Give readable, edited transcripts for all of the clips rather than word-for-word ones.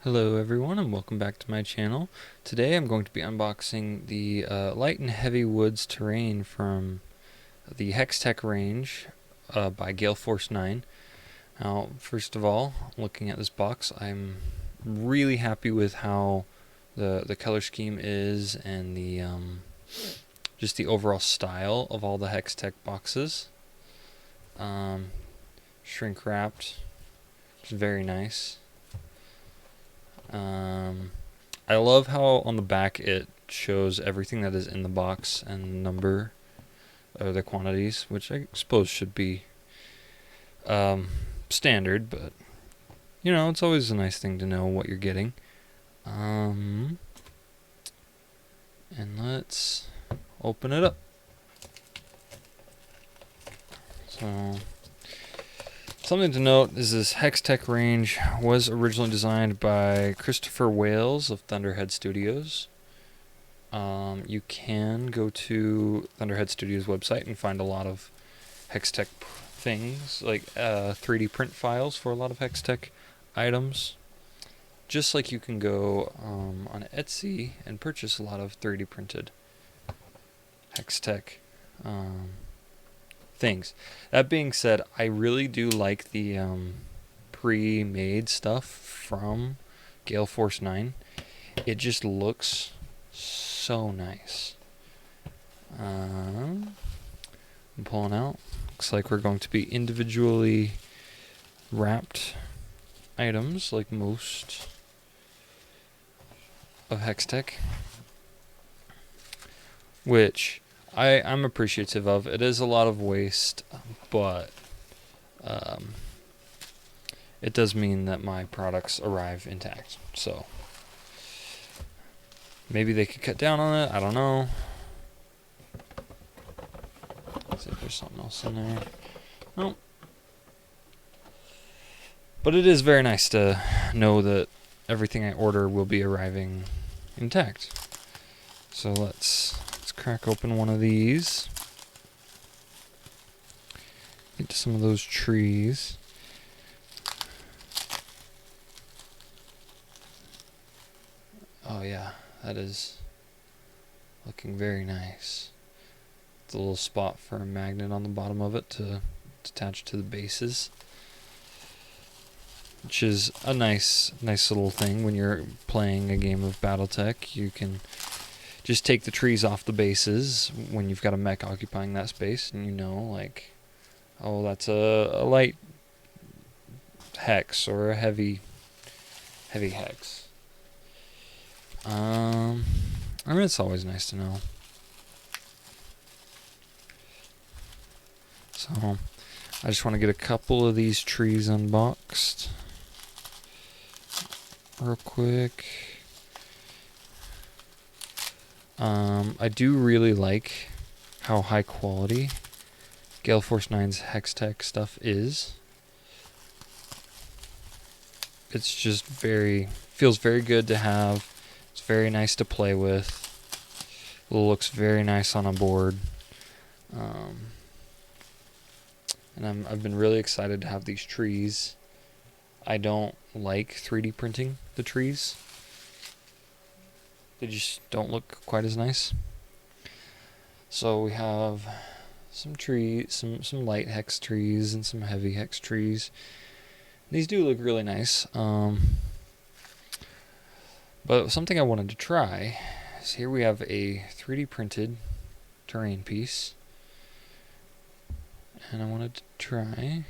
Hello everyone and welcome back to my channel. Today I'm going to be unboxing the light and heavy woods terrain from the Hextech range by Gale Force 9. Now first of all, looking at this box, I'm really happy with how the color scheme is and the just the overall style of all the Hextech boxes. Shrink wrapped, which is very nice. I love how on the back it shows everything that is in the box and the number or the quantities, which I suppose should be standard, but you know, it's always a nice thing to know what you're getting. And let's open it up. So something to note is this Hextech range was originally designed by Christopher Wales of Thunderhead Studios. You can go to Thunderhead Studios website and find a lot of Hextech things, like 3D print files for a lot of Hextech items. Just like you can go on Etsy and purchase a lot of 3D printed Hextech things. That being said, I really do like the pre-made stuff from Gale Force 9. It just looks so nice. I'm pulling out. Looks like we're going to be individually wrapped items like most of Hextech, which I'm appreciative of. It is a lot of waste, but it does mean that my products arrive intact. So maybe they could cut down on it. I don't know. Let's see if there's something else in there. Nope. But it is very nice to know that everything I order will be arriving intact. So let's crack open one of these. Get to some of those trees. Oh yeah, that is looking very nice. It's a little spot for a magnet on the bottom of it to attach to the bases, which is a nice little thing when you're playing a game of BattleTech. You can just take the trees off the bases when you've got a mech occupying that space, and you know, like, oh, that's a light hex or a heavy hex. I mean, it's always nice to know. So I just want to get a couple of these trees unboxed real quick. I do really like how high quality Gale Force 9's Hextech stuff is. It's just feels very good to have. It's very nice to play with. It looks very nice on a board. And I've been really excited to have these trees. I don't like 3D printing the trees. They just don't look quite as nice. So we have some trees, some light hex trees and some heavy hex trees. These do look really nice. But something I wanted to try is here we have a 3D printed terrain piece. And I wanted to try.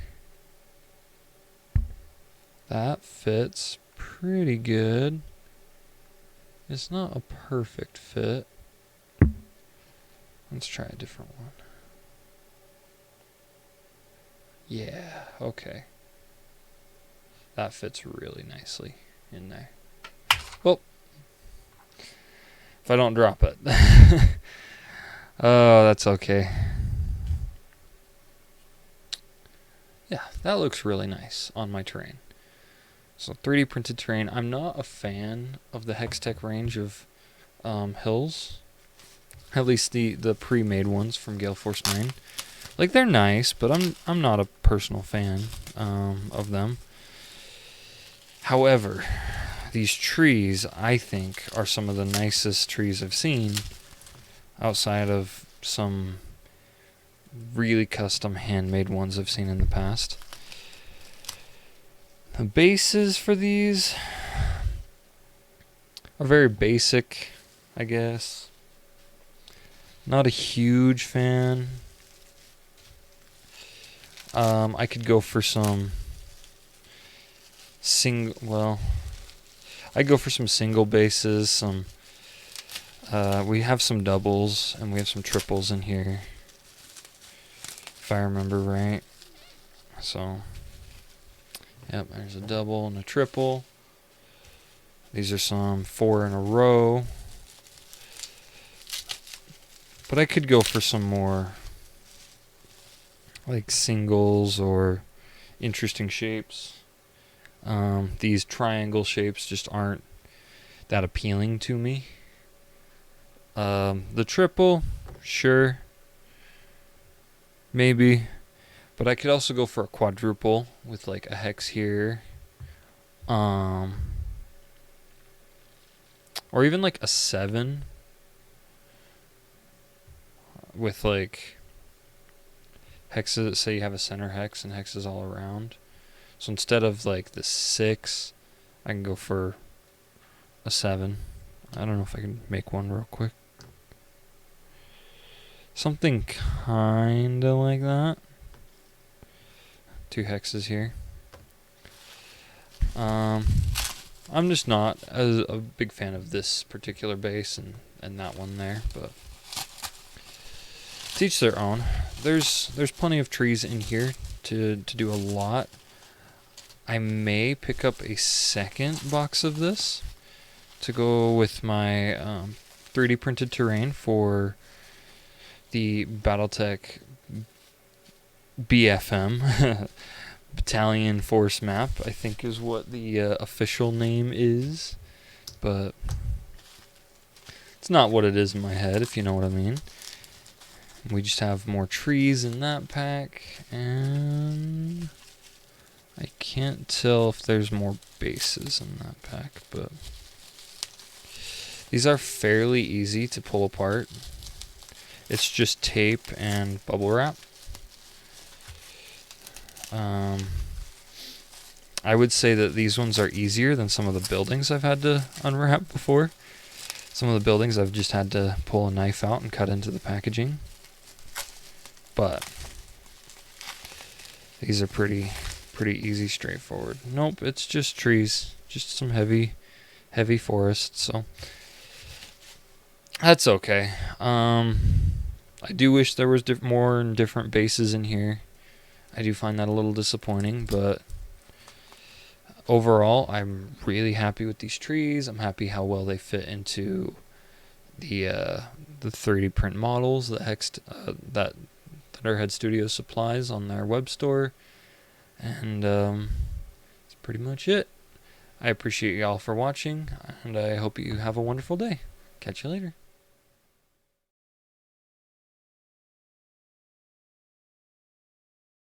That fits pretty good. It's not a perfect fit. Let's try a different one. Yeah, okay. That fits really nicely in there. Well, if I don't drop it. Oh, that's okay. Yeah, that looks really nice on my terrain. So 3D printed terrain. I'm not a fan of the Hextech range of hills. At least the pre-made ones from Gale Force 9. Like, they're nice, but I'm not a personal fan of them. However, these trees, I think, are some of the nicest trees I've seen outside of some really custom handmade ones I've seen in the past. The bases for these are very basic, I guess. Not a huge fan. I could go for some I'd go for some single bases. We have some doubles and we have some triples in here, if I remember right. So, yep, there's a double and a triple. These are some 4 in a row. But I could go for some more like singles or interesting shapes. These triangle shapes just aren't that appealing to me. The triple, sure, maybe, but I could also go for a quadruple with like a hex here, or even like a 7 with like hexes. Say you have a center hex and hexes all around. So instead of like the 6, I can go for a 7. I don't know if I can make one real quick. Something kinda like that. 2 hexes here. I'm just not a big fan of this particular base and that one there, but to each their own. There's plenty of trees in here to do a lot. I may pick up a second box of this to go with my 3D printed terrain for the Battletech BFM Battalion Force map, I think is what the official name is, but it's not what it is in my head, if you know what I mean. We just have more trees in that pack, and I can't tell if there's more bases in that pack, but these are fairly easy to pull apart. It's just tape and bubble wrap. I would say that these ones are easier than some of the buildings I've had to unwrap before. Some of the buildings I've just had to pull a knife out and cut into the packaging. But these are pretty easy, straightforward. Nope, it's just trees, just some heavy forest, so that's okay. I do wish there was more and different bases in here. I do find that a little disappointing, but overall, I'm really happy with these trees. I'm happy how well they fit into the 3D print models that Thunderhead Studios supplies on their web store, and that's pretty much it. I appreciate y'all for watching, and I hope you have a wonderful day. Catch you later.